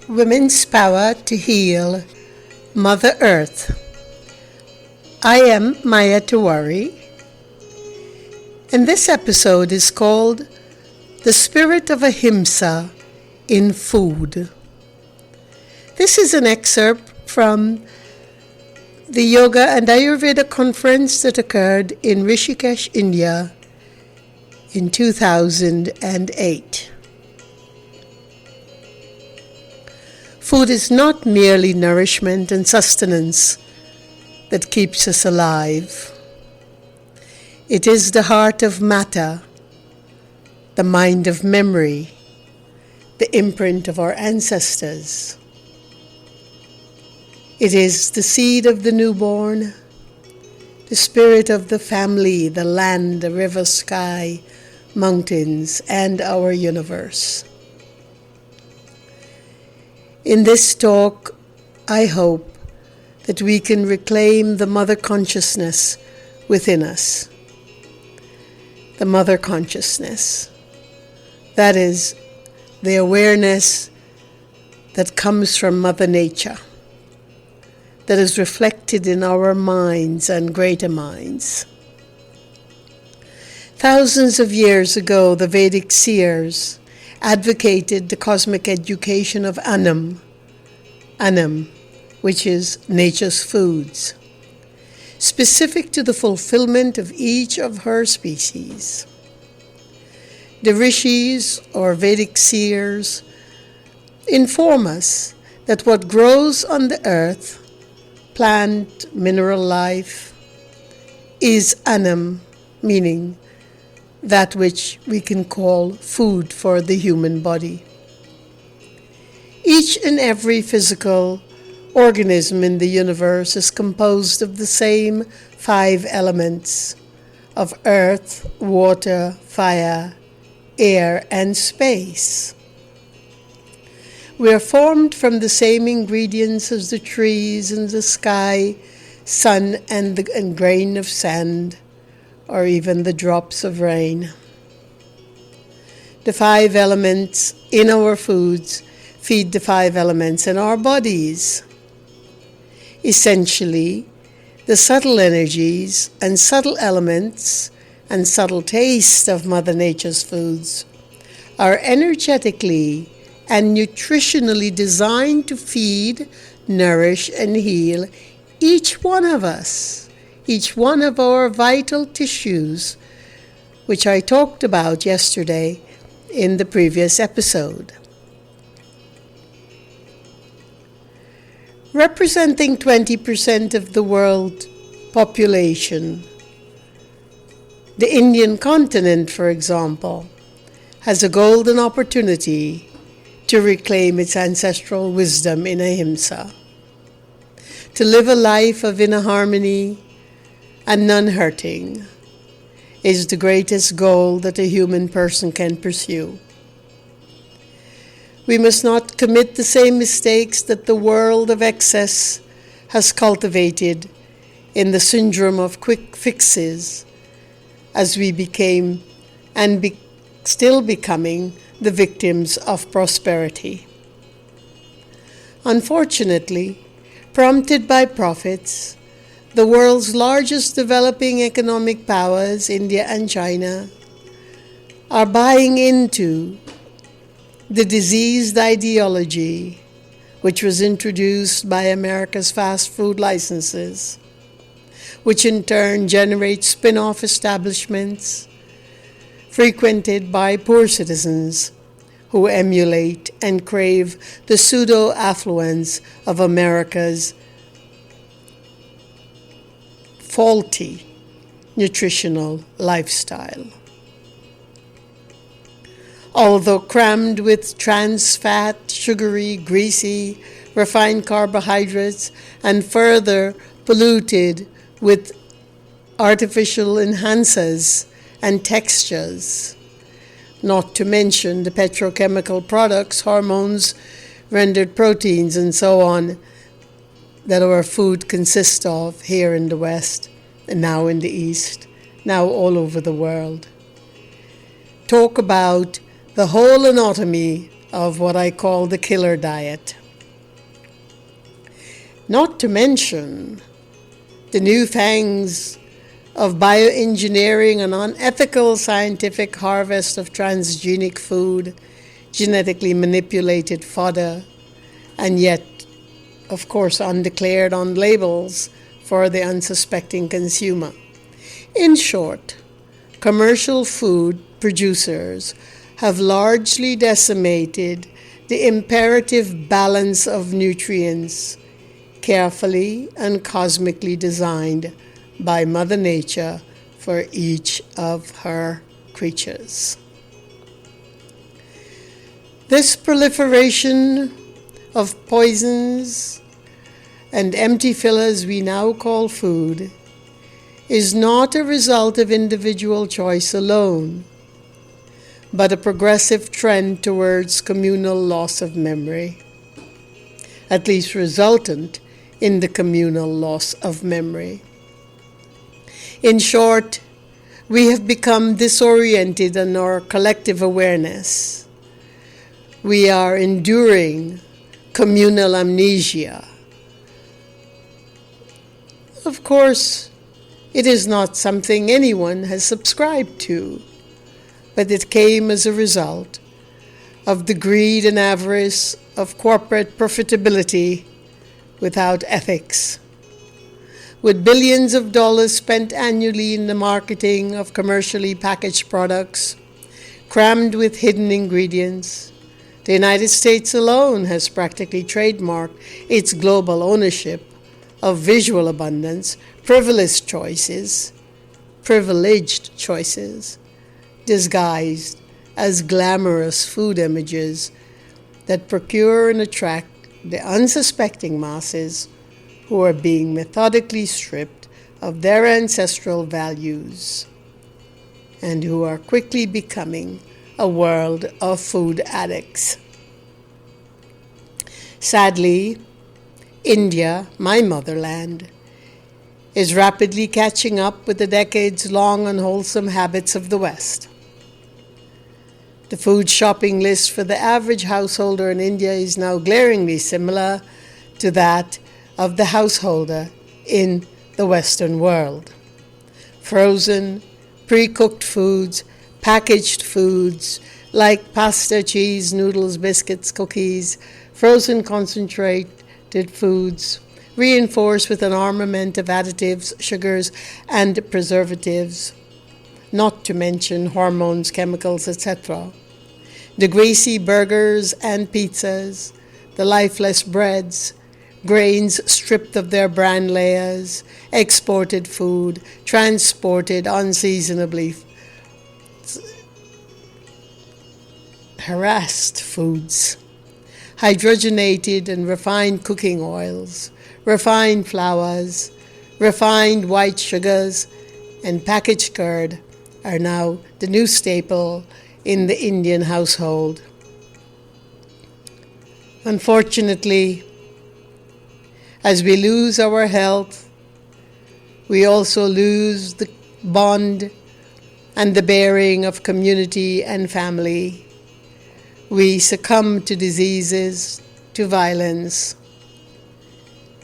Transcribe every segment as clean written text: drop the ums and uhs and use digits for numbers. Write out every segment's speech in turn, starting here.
Women's Power to Heal Mother Earth. I am Maya Tiwari, and this episode is called The Spirit of Ahimsa in Food. This is an excerpt from the Yoga and Ayurveda Conference that occurred in Rishikesh, India in 2008. Food is not merely nourishment and sustenance that keeps us alive. It is the heart of matter, the mind of memory, the imprint of our ancestors. It is the seed of the newborn, the spirit of the family, the land, the river, sky, mountains, and our universe. In this talk, I hope that we can reclaim the mother consciousness within us. The mother consciousness. That is, the awareness that comes from Mother Nature, that is reflected in our minds and greater minds. Thousands of years ago, the Vedic seers advocated the cosmic education of Annam, which is nature's foods, specific to the fulfillment of each of her species. The rishis, or Vedic seers, inform us that what grows on the earth, plant, mineral life, is Annam, meaning that which we can call food for the human body. Each and every physical organism in the universe is composed of the same 5 elements of earth, water, fire, air, and space. We are formed from the same ingredients as the trees and the sky, sun, and the grain of sand, or even the drops of rain. The 5 elements in our foods feed the 5 elements in our bodies. Essentially, the subtle energies and subtle elements and subtle taste of Mother Nature's foods are energetically and nutritionally designed to feed, nourish, and heal each one of us, each one of our vital tissues, which I talked about yesterday in the previous episode. Representing 20% of the world population, the Indian continent, for example, has a golden opportunity to reclaim its ancestral wisdom in Ahimsa, to live a life of inner harmony and non-hurting is the greatest goal that a human person can pursue. We must not commit the same mistakes that the world of excess has cultivated in the syndrome of quick fixes, as we became and still becoming the victims of prosperity. Unfortunately, prompted by profits, the world's largest developing economic powers, India and China, are buying into the diseased ideology which was introduced by America's fast food licenses, which in turn generates spin-off establishments frequented by poor citizens who emulate and crave the pseudo-affluence of America's faulty nutritional lifestyle. Although crammed with trans fat, sugary, greasy, refined carbohydrates, and further polluted with artificial enhancers and textures, not to mention the petrochemical products, hormones, rendered proteins, and so on, that our food consists of here in the West, and now in the East, now all over the world. Talk about the whole anatomy of what I call the killer diet. Not to mention the new fangs of bioengineering and unethical scientific harvest of transgenic food, genetically manipulated fodder, and yet, of course, undeclared on labels for the unsuspecting consumer. In short, commercial food producers have largely decimated the imperative balance of nutrients carefully and cosmically designed by Mother Nature for each of her creatures. This proliferation of poisons and empty fillers we now call food is not a result of individual choice alone, but a progressive trend towards communal loss of memory, at least resultant in the communal loss of memory. In short, we have become disoriented in our collective awareness. We are enduring communal amnesia. Of course, it is not something anyone has subscribed to, but it came as a result of the greed and avarice of corporate profitability without ethics. With billions of dollars spent annually in the marketing of commercially packaged products, crammed with hidden ingredients, the United States alone has practically trademarked its global ownership of visual abundance, privileged choices, disguised as glamorous food images that procure and attract the unsuspecting masses who are being methodically stripped of their ancestral values and who are quickly becoming a world of food addicts. Sadly, India, my motherland, is rapidly catching up with the decades-long unwholesome habits of the West. The food shopping list for the average householder in India is now glaringly similar to that of the householder in the Western world. Frozen, pre-cooked foods, packaged foods like pasta, cheese, noodles, biscuits, cookies, frozen concentrated foods, reinforced with an armament of additives, sugars, and preservatives, not to mention hormones, chemicals, etc. The greasy burgers and pizzas, the lifeless breads, grains stripped of their bran layers, exported food, transported unseasonably, harassed foods, hydrogenated and refined cooking oils, refined flours, refined white sugars, and packaged curd are now the new staple in the Indian household. Unfortunately, as we lose our health, we also lose the bond and the bearing of community and family. We succumb to diseases, to violence,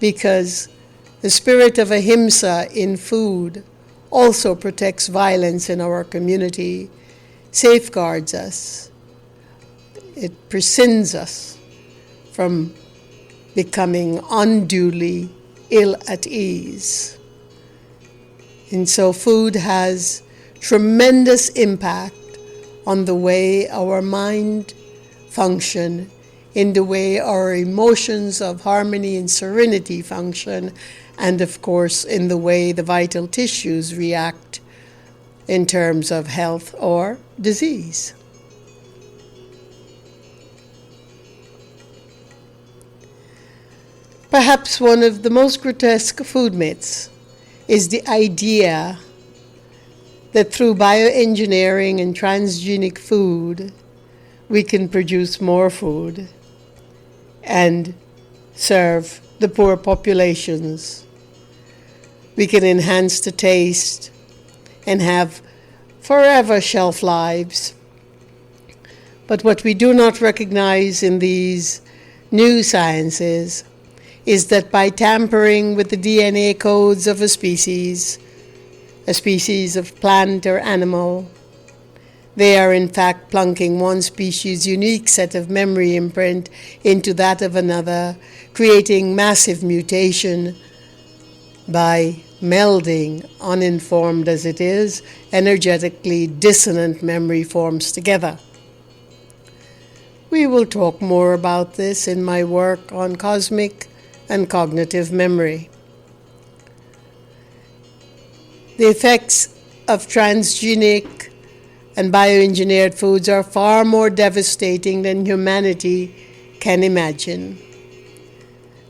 because the spirit of Ahimsa in food also protects violence in our community, safeguards us. It prescinds us from becoming unduly ill at ease. And so food has tremendous impact on the way our mind function, in the way our emotions of harmony and serenity function, and of course in the way the vital tissues react in terms of health or disease. Perhaps one of the most grotesque food myths is the idea that through bioengineering and transgenic food, we can produce more food and serve the poor populations. We can enhance the taste and have forever shelf lives But what we do not recognize in these new sciences is that by tampering with the DNA codes of a species of plant or animal, they are in fact plunking one species' unique set of memory imprint into that of another, creating massive mutation by melding, uninformed as it is, energetically dissonant memory forms together. We will talk more about this in my work on cosmic and cognitive memory. The effects of transgenic and bioengineered foods are far more devastating than humanity can imagine.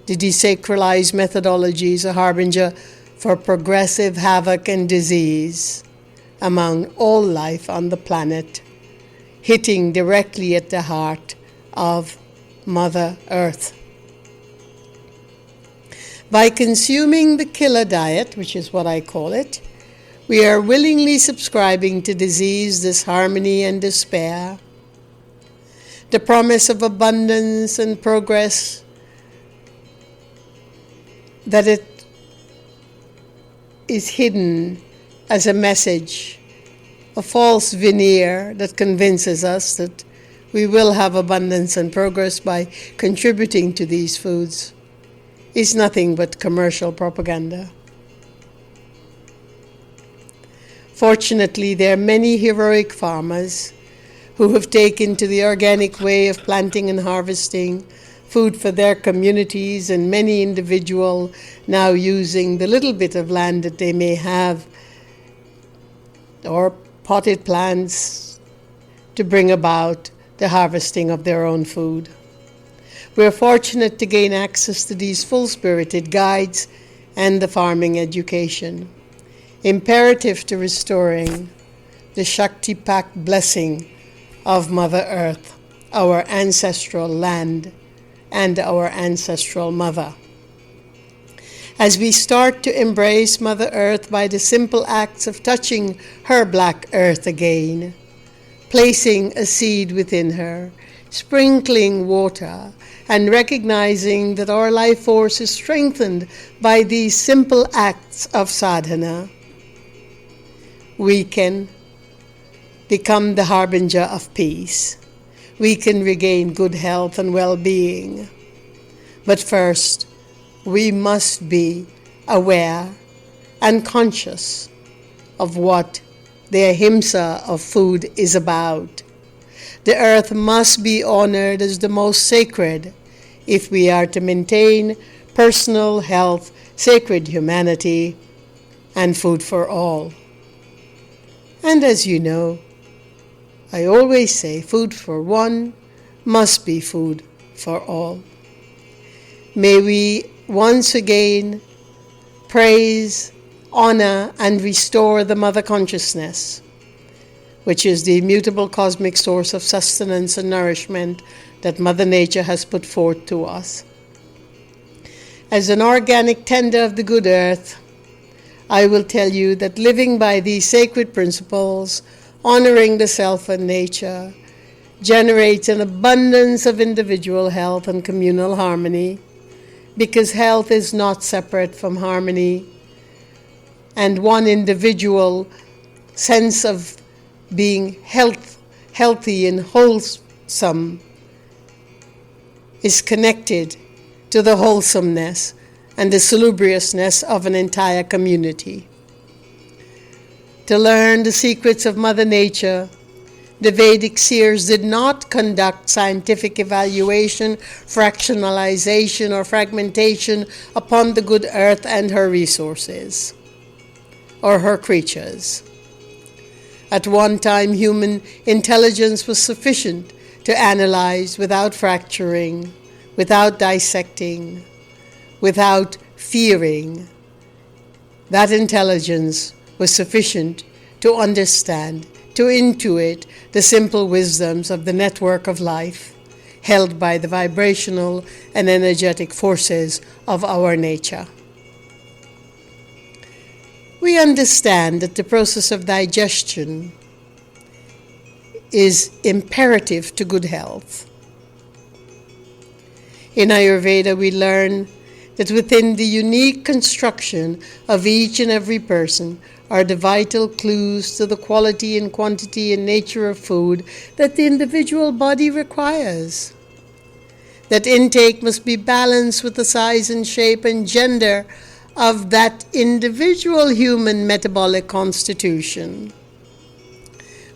The desacralized methodology is a harbinger for progressive havoc and disease among all life on the planet, hitting directly at the heart of Mother Earth. By consuming the killer diet, which is what I call it, we are willingly subscribing to disease, disharmony, and despair. The promise of abundance and progress that it is hidden as a message, a false veneer that convinces us that we will have abundance and progress by contributing to these foods, is nothing but commercial propaganda. Fortunately, there are many heroic farmers who have taken to the organic way of planting and harvesting food for their communities, and many individuals now using the little bit of land that they may have or potted plants to bring about the harvesting of their own food. We are fortunate to gain access to these full-spirited guides and the farming education, imperative to restoring the Shakti-packed blessing of Mother Earth, our ancestral land, and our ancestral mother. As we start to embrace Mother Earth by the simple acts of touching her black earth again, placing a seed within her, sprinkling water, and recognizing that our life force is strengthened by these simple acts of sadhana, we can become the harbinger of peace. We can regain good health and well-being. But first, we must be aware and conscious of what the Ahimsa of food is about. The earth must be honored as the most sacred if we are to maintain personal health, sacred humanity, and food for all. And as you know, I always say food for one must be food for all. May we once again praise, honor, and restore the Mother Consciousness, which is the immutable cosmic source of sustenance and nourishment that Mother Nature has put forth to us. As an organic tender of the good earth, I will tell you that living by these sacred principles, honoring the self and nature, generates an abundance of individual health and communal harmony, because health is not separate from harmony, and one individual sense of being healthy and wholesome is connected to the wholesomeness and the salubriousness of an entire community. To learn the secrets of Mother Nature, the Vedic seers did not conduct scientific evaluation, fractionalization, or fragmentation upon the good earth and her resources, or her creatures. At one time, human intelligence was sufficient to analyze without fracturing, without dissecting, without fearing. That intelligence was sufficient to understand, to intuit the simple wisdoms of the network of life held by the vibrational and energetic forces of our nature. We understand that the process of digestion is imperative to good health. In Ayurveda, we learn that within the unique construction of each and every person are the vital clues to the quality and quantity and nature of food that the individual body requires. That intake must be balanced with the size and shape and gender of that individual human metabolic constitution.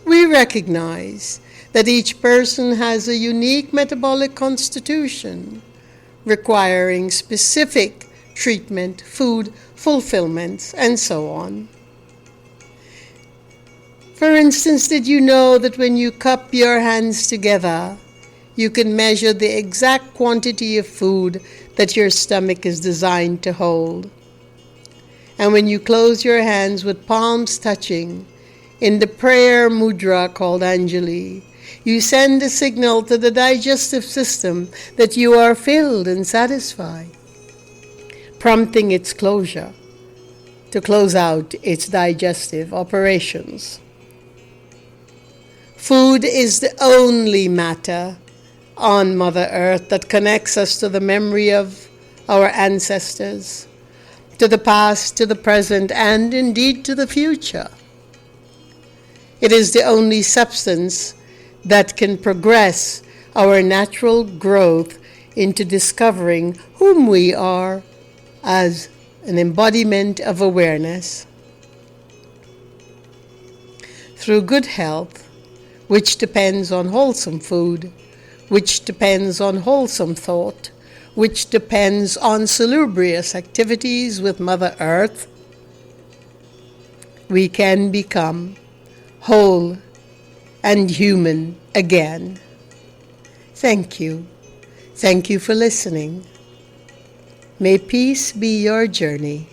We recognize that each person has a unique metabolic constitution, requiring specific treatment, food, fulfillment, and so on. For instance, did you know that when you cup your hands together, you can measure the exact quantity of food that your stomach is designed to hold? And when you close your hands with palms touching, in the prayer mudra called Anjali, you send a signal to the digestive system that you are filled and satisfied, prompting its closure to close out its digestive operations. Food is the only matter on Mother Earth that connects us to the memory of our ancestors, to the past, to the present, and indeed to the future. It is the only substance that can progress our natural growth into discovering whom we are as an embodiment of awareness. Through good health, which depends on wholesome food, which depends on wholesome thought, which depends on salubrious activities with Mother Earth, we can become whole and human again. Thank you. Thank you for listening. May peace be your journey.